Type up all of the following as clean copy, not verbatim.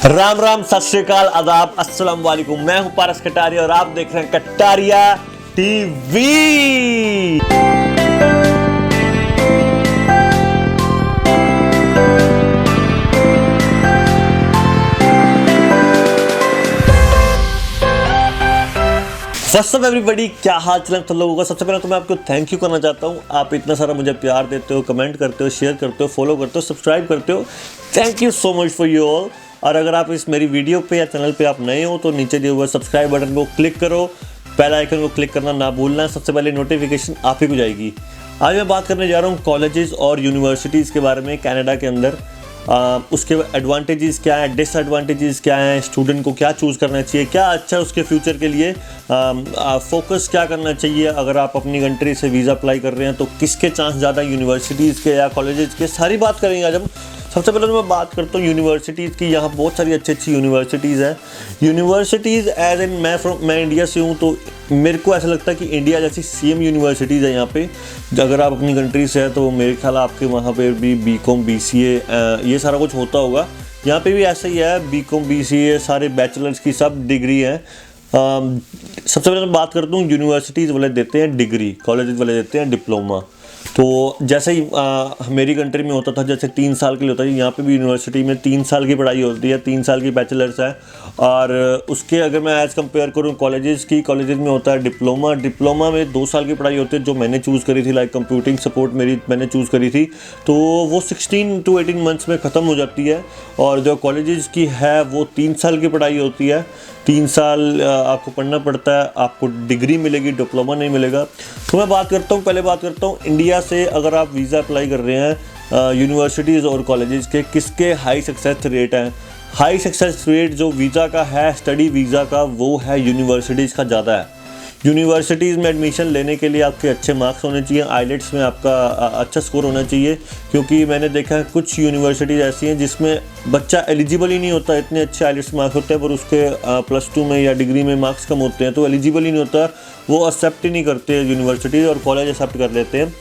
राम राम, सत श्री अकाल, आदाब, अस्सलाम वालेकुम। मैं हूं पारस कटारिया और आप देख रहे हैं Kataria TV. First of everybody, क्या हाल चाल है सब लोगों का। सबसे पहले तो मैं आपको थैंक यू करना चाहता हूँ। आप इतना सारा मुझे प्यार देते हो, कमेंट करते हो, शेयर करते हो, फॉलो करते हो, सब्सक्राइब करते हो। Thank you so much for you all. और अगर आप इस मेरी वीडियो पे या चैनल पे आप नए हो तो नीचे दिए हुए सब्सक्राइब बटन को क्लिक करो, बेल आइकन को क्लिक करना ना भूलना। सबसे पहले नोटिफिकेशन आप ही को जाएगी। आज मैं बात करने जा रहा हूँ कॉलेजेस और यूनिवर्सिटीज़ के बारे में कनाडा के अंदर। उसके एडवांटेजेस क्या हैं, डिसएडवांटेजेस क्या हैं, स्टूडेंट को क्या चूज़ करना चाहिए, क्या अच्छा है उसके फ्यूचर के लिए, फोकस क्या करना चाहिए। अगर आप अपनी कंट्री से वीज़ा अप्लाई कर रहे हैं तो किसके चांस ज़्यादा, यूनिवर्सिटीज़ के या कॉलेजेस के, सारी बात करेंगे आज हम। सबसे पहले तो मैं बात करता हूँ यूनिवर्सिटीज़ की। यहाँ बहुत सारी अच्छी अच्छी यूनिवर्सिटीज़ हैं। यूनिवर्सिटीज़ एज इन मैं इंडिया से हूँ तो मेरे को ऐसा लगता है कि इंडिया जैसी सेम यूनिवर्सिटीज़ है यहाँ पे। अगर आप अपनी कंट्री से हैं तो मेरे ख्याल आपके वहाँ पे भी BCom BCA ये सारा कुछ होता होगा। यहाँ पे भी ऐसा ही है, BCom BCA सारे बैचलर्स की सब डिग्री है। सबसे पहले मैं बात करता हूँ यूनिवर्सिटीज़ वाले देते हैं डिग्री, कॉलेजेस वाले देते हैं डिप्लोमा। तो जैसे ही मेरी कंट्री में होता था, जैसे 3 साल के लिए होता है, यहाँ पे भी यूनिवर्सिटी में 3 साल की पढ़ाई होती है, 3 साल की बैचलर्स है। और उसके अगर मैं एज़ कंपेयर करूँ कॉलेजेस में होता है डिप्लोमा। डिप्लोमा में 2 साल की पढ़ाई होती है, जो मैंने चूज़ करी थी, लाइक कंप्यूटिंग सपोर्ट मैंने चूज़ करी थी, तो वो 16 to 18 मंथ्स में ख़त्म हो जाती है। और जो कॉलेजेस की है वो 3 साल की पढ़ाई होती है। 3 साल आपको पढ़ना पड़ता है, आपको डिग्री मिलेगी, डिप्लोमा नहीं मिलेगा। तो मैं पहले बात करता हूँ इंडिया से। अगर आप वीज़ा अप्लाई कर रहे हैं यूनिवर्सिटीज़ और कॉलेजेस के, किसके हाई सक्सेस रेट हैं। हाई सक्सेस रेट जो वीज़ा का है, स्टडी वीज़ा का, वो है यूनिवर्सिटीज़ का ज़्यादा है। यूनिवर्सिटीज़ में एडमिशन लेने के लिए आपके अच्छे मार्क्स होने चाहिए, आईलेट्स में आपका अच्छा स्कोर होना चाहिए। क्योंकि मैंने देखा है कुछ यूनिवर्सिटीज़ ऐसी हैं जिसमें बच्चा एलिजिबल ही नहीं होता, इतने अच्छे आईलेट्स मार्क्स होते हैं पर उसके +2 में या डिग्री में मार्क्स कम होते हैं तो एलिजिबल ही नहीं होता, वो एक्सेप्ट ही नहीं करते यूनिवर्सिटीज़, और कॉलेज एक्सेप्ट कर लेते हैं।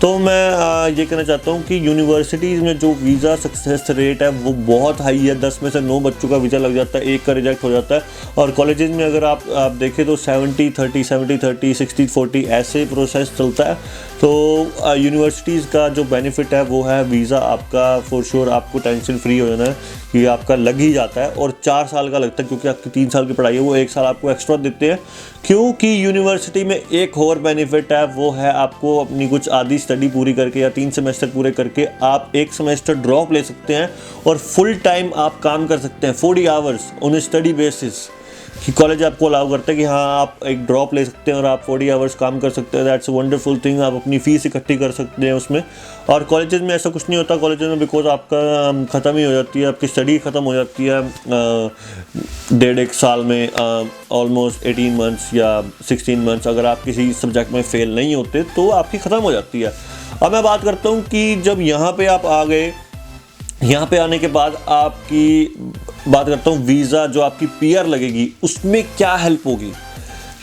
तो मैं ये कहना चाहता हूँ कि यूनिवर्सिटीज़ में जो वीज़ा सक्सेस रेट है वो बहुत हाई है। 10 में से 9 बच्चों का वीज़ा लग जाता है, 1 का रिजेक्ट हो जाता है। और कॉलेजेस में अगर आप देखें तो 70-30, 70-30, 60-40 ऐसे प्रोसेस चलता है। तो यूनिवर्सिटीज़ का जो बेनिफिट है वो है वीज़ा आपका फॉर श्योर, आपको टेंशन फ्री हो जाना है कि आपका लग ही जाता है। और 4 साल का लगता है क्योंकि आपकी 3 साल की पढ़ाई है, वो 1 साल आपको एक्स्ट्रा देते हैं। क्योंकि यूनिवर्सिटी में एक और बेनिफिट है, वो है आपको अपनी कुछ आधी स्टडी पूरी करके या 3 सेमेस्टर पूरे करके आप 1 सेमेस्टर ड्रॉप ले सकते हैं और फुल टाइम आप काम कर सकते हैं, 40 आवर्स ऑन स्टडी बेसिस। कि कॉलेज आपको अलाउ करता है कि हाँ आप एक ड्रॉप ले सकते हैं और आप 40 आवर्स काम कर सकते हैं। That's a wonderful thing. आप अपनी फ़ीस इकट्ठी कर सकते हैं उसमें। और कॉलेजेस में ऐसा कुछ नहीं होता, कॉलेजेस में बिकॉज आपका ख़त्म ही हो जाती है, आपकी स्टडी ख़त्म हो जाती है 1.5 साल में, ऑलमोस्ट 18 मंथ्स या 16 मंथ्स। अगर आप किसी सब्जेक्ट में फ़ेल नहीं होते तो आपकी ख़त्म हो जाती है। अब मैं बात करता हूँ कि जब यहाँ पे आप आ गए, यहाँ पे आने के बाद आपकी बात करता हूँ वीज़ा जो आपकी PR लगेगी उसमें क्या हेल्प होगी।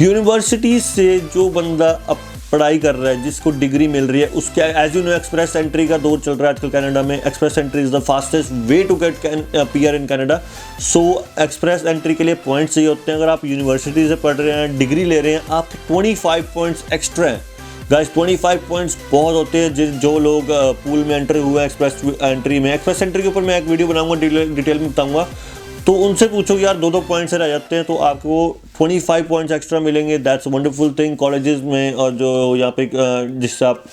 यूनिवर्सिटी से जो बंदा अब पढ़ाई कर रहा है, जिसको डिग्री मिल रही है, उसके as you know express entry का दौर चल रहा है आजकल कनाडा में। Express entry is the fastest way to get PR in Canada. So express entry के लिए पॉइंट्स चाहिए होते हैं। अगर आप यूनिवर्सिटी से पढ़ रहे हैं, डिग्री ले रहे हैं, आपके 25 पॉइंट्स एक्स्ट्रा हैं। गाइस 25 पॉइंट्स बहुत होते हैं। जो लोग पूल में एंटर हुए हैं एक्सप्रेस एंट्री के ऊपर मैं एक वीडियो बनाऊंगा, डिटेल में बताऊंगा, तो उनसे पूछो कि यार 2-2 पॉइंट से रह जाते हैं तो आपको 25 पॉइंट्स एक्स्ट्रा मिलेंगे। दैट्स वंडरफुल थिंग कॉलेजेस में। और जो यहाँ पे जिससे आप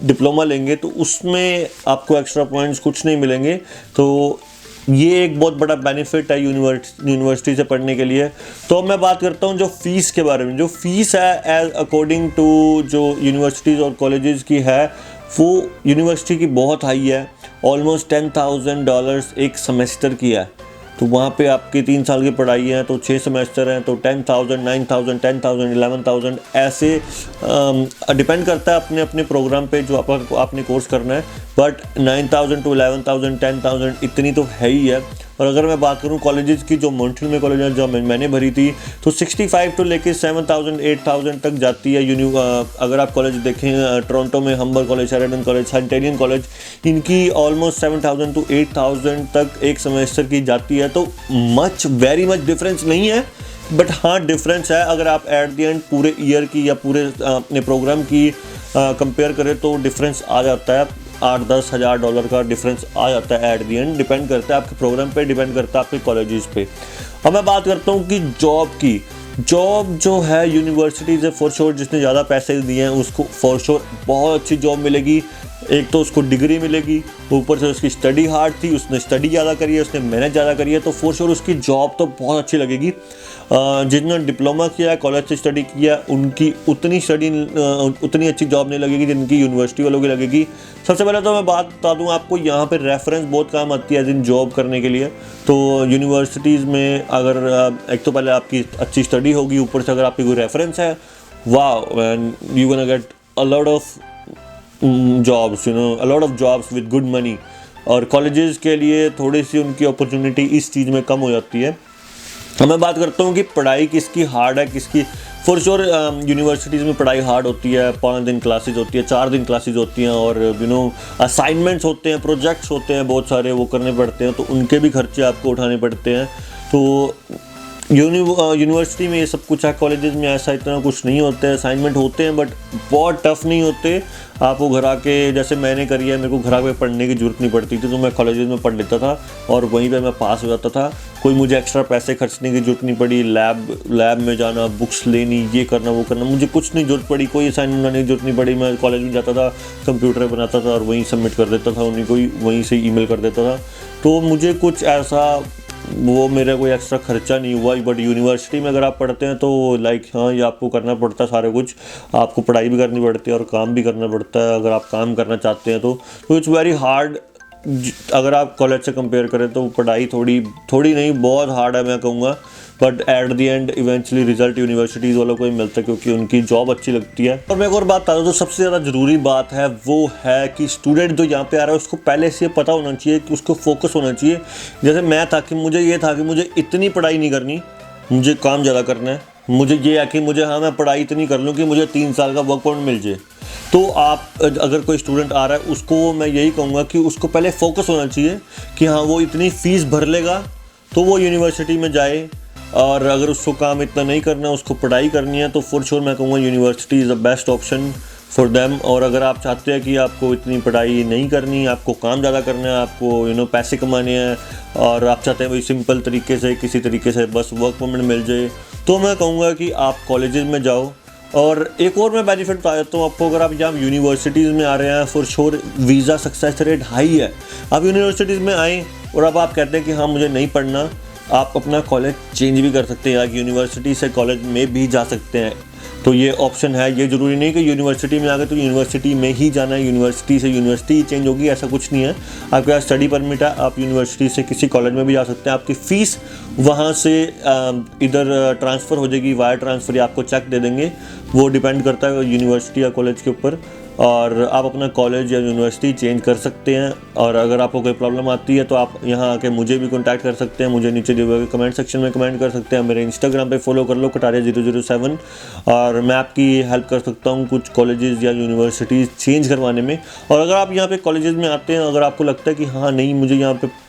डिप्लोमा लेंगे तो उसमें आपको एक्स्ट्रा पॉइंट्स कुछ नहीं मिलेंगे। तो ये एक बहुत बड़ा बेनिफिट है यूनिवर्सिटी से पढ़ने के लिए। तो मैं बात करता हूँ जो फ़ीस के बारे में। जो फ़ीस है एज अकॉर्डिंग टू जो यूनिवर्सिटीज़ और कॉलेजेस की है, वो यूनिवर्सिटी की बहुत हाई है, ऑलमोस्ट $10,000 एक सेमेस्टर की है। तो वहाँ पे आपकी 3 साल की पढ़ाई है तो 6 सेमेस्टर हैं तो 10,000, 9,000, 10,000, 11,000 ऐसे डिपेंड करता है अपने अपने प्रोग्राम पे जो आपने कोर्स करना है। बट 9,000 to 11,000, 10,000 इतनी तो है ही है। और अगर मैं बात करूँ कॉलेजेस की, जो मॉन्ट्रियल में कॉलेज है जो मैंने भरी थी, तो 65 to लेके 7,000 8,000 तक जाती है। अगर आप कॉलेज देखें टोरंटो में Humber college, Sheridan college, Centennial college, इनकी ऑलमोस्ट 7,000 to 8,000 तक एक सेमेस्टर की जाती है। तो वेरी मच डिफरेंस नहीं है, बट हाँ डिफरेंस है। अगर आप एट द एंड पूरे ईयर की या पूरे अपने प्रोग्राम की कंपेयर करें तो डिफरेंस आ जाता है, 8-10 हज़ार डॉलर का डिफरेंस आ जाता है एट दी एंड। डिपेंड करता है आपके प्रोग्राम पे, डिपेंड करता है आपके कॉलेजेस पे। अब मैं बात करता हूँ कि जॉब जो है यूनिवर्सिटीज़ है फॉर श्योर, जिसने ज़्यादा पैसे दिए हैं उसको फॉर श्योर बहुत अच्छी जॉब मिलेगी। एक तो उसको डिग्री मिलेगी, ऊपर से उसकी स्टडी हार्ड थी, उसने स्टडी ज़्यादा करी है, उसने मेहनत ज़्यादा करी है, तो फॉर श्योर उसकी जॉब तो बहुत अच्छी लगेगी। जिन्होंने डिप्लोमा किया है, कॉलेज से स्टडी किया, उनकी उतनी अच्छी जॉब नहीं लगेगी जिनकी यूनिवर्सिटी वालों की लगेगी। सबसे पहले तो मैं बात बता दूं आपको, यहाँ पे रेफरेंस बहुत काम आती है जिन जॉब करने के लिए। तो यूनिवर्सिटीज़ में अगर एक तो पहले आपकी अच्छी स्टडी होगी, ऊपर से अगर आपकी कोई रेफरेंस है, वाह man, you gonna get a lot of jobs, a lot of jobs with good money। और कॉलेजेस के लिए थोड़ी सी उनकी अपॉर्चुनिटी इस चीज़ में कम हो जाती है। अब मैं बात करता हूँ कि पढ़ाई किसकी हार्ड है, किसकी फॉर श्योर यूनिवर्सिटीज़ में पढ़ाई हार्ड होती है। 5 दिन क्लासेज होती है, 4 दिन क्लासेज होती हैं, और असाइनमेंट्स होते हैं, प्रोजेक्ट्स होते हैं बहुत सारे, वो करने पड़ते हैं, तो उनके भी खर्चे आपको उठाने पड़ते हैं। तो यूनिवर्सिटी में ये सब कुछ है, कॉलेजेस में ऐसा इतना कुछ नहीं होता है। असाइनमेंट होते हैं बट बहुत टफ नहीं होते। आप वो घर आके, जैसे मैंने करी है, मेरे को घर आके पढ़ने की ज़रूरत नहीं पड़ती थी, तो मैं कॉलेजेस में पढ़ लेता था और वहीं पे मैं पास हो जाता था। कोई मुझे एक्स्ट्रा पैसे खर्चने की ज़रूरत नहीं पड़ी, लैब में जाना, बुक्स लेनी, ये करना वो करना, मुझे कुछ नहीं ज़रूरत पड़ी, कोई असाइनमेंट बनाने की ज़रूरत नहीं पड़ी। मैं कॉलेज में जाता था, कंप्यूटर बनाता था और वहीं सबमिट कर देता था, उन्हीं को वहीं से ईमेल कर देता था। तो मुझे कुछ ऐसा मेरा कोई एक्स्ट्रा खर्चा नहीं हुआ। बट यूनिवर्सिटी में अगर आप पढ़ते हैं तो हाँ, ये आपको करना पड़ता है सारा कुछ, आपको पढ़ाई भी करनी पड़ती है और काम भी करना पड़ता है। अगर आप काम करना चाहते हैं तो इट्स वेरी हार्ड। अगर आप कॉलेज से कंपेयर करें तो पढ़ाई थोड़ी नहीं, बहुत हार्ड है मैं कहूँगा। But at the end eventually result universities वालों को ही मिलता है, क्योंकि उनकी जॉब अच्छी लगती है। और मैं एक और बात बता दूँ, तो सबसे ज़्यादा ज़रूरी बात है वो है कि स्टूडेंट जो यहाँ पे आ रहा है उसको पहले से पता होना चाहिए कि उसको फोकस होना चाहिए। जैसे मैं था कि मुझे इतनी पढ़ाई नहीं करनी, मुझे काम ज़्यादा करना है। मुझे ये है कि मैं पढ़ाई इतनी कर लूँ कि मुझे 3 साल का वर्क परमिट मिल जाए। तो आप अगर कोई स्टूडेंट आ रहा है, उसको मैं यही कहूँगा कि उसको पहले फोकस होना चाहिए कि हाँ, वो इतनी फ़ीस भर लेगा तो वो यूनिवर्सिटी में जाए। और अगर उसको काम इतना नहीं करना है, उसको पढ़ाई करनी है, तो फॉर श्योर मैं कहूँगा university is the best option for them. और अगर आप चाहते हैं कि आपको इतनी पढ़ाई नहीं करनी, आपको काम ज़्यादा करना है, आपको पैसे कमाने हैं, और आप चाहते हैं वही सिंपल तरीके से, किसी तरीके से बस वर्क परमिट मिल जाए, तो मैं कहूँगा कि आप कॉलेजेस में जाओ। और एक और मैं बेनिफिट बता देता हूँ आपको, अगर आप यहाँ यूनिवर्सिटीज़ में आ रहे हैं, for sure visa success rate high है। आप यूनिवर्सिटीज़ में आएँ और अब आप कहते हैं कि हाँ, मुझे नहीं पढ़ना, आप अपना कॉलेज चेंज भी कर सकते हैं, या यूनिवर्सिटी से कॉलेज में भी जा सकते हैं। तो ये ऑप्शन है। ये ज़रूरी नहीं कि यूनिवर्सिटी में आ गए तो यूनिवर्सिटी में ही जाना है, यूनिवर्सिटी से यूनिवर्सिटी ही चेंज होगी, ऐसा कुछ नहीं है। आपके पास स्टडी परमिट है, आप यूनिवर्सिटी से किसी कॉलेज में भी जा सकते हैं। आपकी फ़ीस वहाँ से इधर ट्रांसफ़र हो जाएगी, वायर ट्रांसफ़र, या आपको चेक दे देंगे, वो डिपेंड करता है यूनिवर्सिटी या कॉलेज के ऊपर। और आप अपना कॉलेज या यूनिवर्सिटी चेंज कर सकते हैं। और अगर आपको कोई प्रॉब्लम आती है तो आप यहाँ आके मुझे भी कॉन्टैक्ट कर सकते हैं, मुझे नीचे दिए हुए कमेंट सेक्शन में कमेंट कर सकते हैं। मेरे इंस्टाग्राम पे फॉलो कर लो, कटारिया007, और मैं आपकी हेल्प कर सकता हूँ कुछ कॉलेजेस या यूनिवर्सिटीज़ चेंज करवाने में। और अगर आप यहाँ पे कॉलेजेस में आते हैं, अगर आपको लगता है कि हाँ नहीं, मुझे यहाँ पे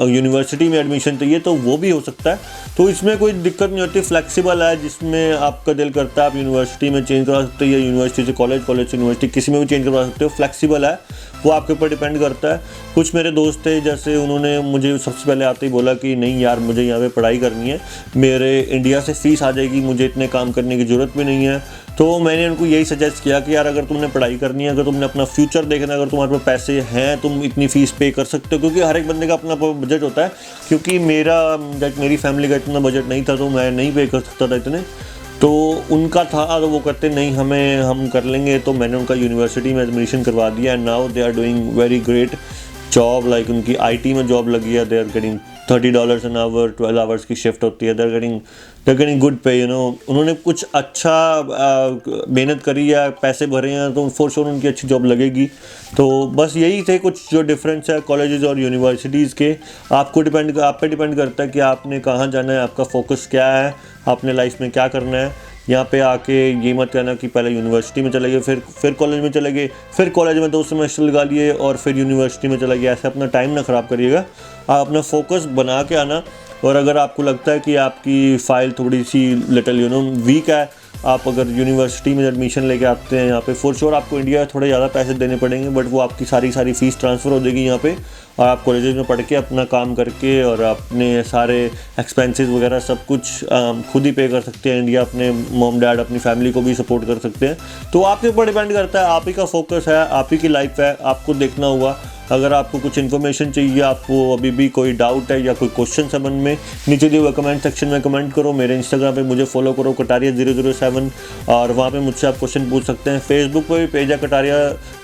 यूनिवर्सिटी में एडमिशन चाहिए, तो वो भी हो सकता है। तो इसमें कोई दिक्कत नहीं होती, फ्लेक्सिबल है। जिसमें आपका दिल करता है आप यूनिवर्सिटी में चेंज करवा सकते हो, या यूनिवर्सिटी से कॉलेज, कॉलेज से यूनिवर्सिटी, किसी में भी चेंज करवा सकते हो। फ्लेक्सिबल है, वो आपके ऊपर डिपेंड करता है। कुछ मेरे दोस्त थे, जैसे उन्होंने मुझे सबसे पहले आते ही बोला कि नहीं यार, मुझे यहाँ पे पढ़ाई करनी है, मेरे इंडिया से फ़ीस आ जाएगी, मुझे इतने काम करने की ज़रूरत भी नहीं है। तो मैंने उनको यही सजेस्ट किया कि यार, अगर तुमने पढ़ाई करनी है, अगर तुमने अपना फ्यूचर देखना है, अगर तुम्हारे पास पैसे हैं, तुम इतनी फ़ीस पे कर सकते हो, क्योंकि हर एक बंदे का अपना बजट होता है। क्योंकि मेरी फैमिली का इतना बजट नहीं था, तो मैं नहीं पे कर सकता था इतने, तो उनका था, तो वो कहते नहीं, हम कर लेंगे। तो मैंने उनका यूनिवर्सिटी में एडमिशन करवा दिया, and now they are doing very great. Job like उनकी IT में जॉब लगी है, they are getting $30 an hour, 12 hours की शिफ्ट होती है, they are getting good pay, you know. उन्होंने कुछ अच्छा मेहनत करी है, पैसे भरे हैं, तो फॉर श्योर उनकी अच्छी जॉब लगेगी। तो बस यही थे कुछ जो डिफरेंस है कॉलेजेस और यूनिवर्सिटीज़ के। आप पे डिपेंड करता है कि आपने कहाँ जाना है, आपका फोकस क्या है, आपने लाइफ में क्या करना है। यहाँ पे आके ये मत कहना कि पहले यूनिवर्सिटी में चले गए, फिर कॉलेज में चले गए, फिर कॉलेज में 2 सेमेस्टर लगा लिए और फिर यूनिवर्सिटी में चले गए। ऐसे अपना टाइम ना ख़राब करिएगा, आप अपना फोकस बना के आना। और अगर आपको लगता है कि आपकी फ़ाइल थोड़ी सी लिटिल वीक है, आप अगर यूनिवर्सिटी में एडमिशन लेके आते हैं यहाँ पे, फॉर श्योर आपको इंडिया में थोड़े ज़्यादा पैसे देने पड़ेंगे, बट वो आपकी सारी फ़ीस ट्रांसफ़र हो जाएगी यहाँ पे, और आप कॉलेजेस में पढ़ के अपना काम करके और अपने सारे एक्सपेंसेस वगैरह सब कुछ खुद ही पे कर सकते हैं इंडिया। अपने मॉम डैड अपनी फैमिली को भी सपोर्ट कर सकते हैं। तो आपके ऊपर डिपेंड करता है, आप ही का फोकस है, आप ही की लाइफ है, आपको देखना होगा। अगर आपको कुछ इन्फॉर्मेशन चाहिए, आपको अभी भी कोई डाउट है या कोई क्वेश्चन है मन में, नीचे दिए हुए कमेंट सेक्शन में कमेंट करो। मेरे इंस्टाग्राम पे मुझे फॉलो करो कटारिया007, और वहाँ पे मुझसे आप क्वेश्चन पूछ सकते हैं। फेसबुक पे भी पेज है कटारिया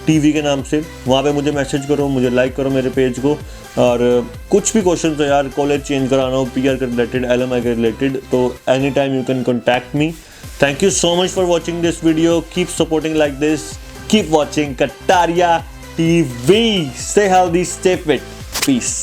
TV के नाम से, वहाँ पे मुझे मैसेज करो, मुझे लाइक करो मेरे पेज को। और कुछ भी क्वेश्चन है यार, कॉलेज चेंज कराना हो, PR के रिलेटेड, LMI के रिलेटेड, तो any time you can contact me. Thank you so much for watching this video. Keep supporting like this. Keep watching Kataria TV. Stay healthy, stay fit. Peace.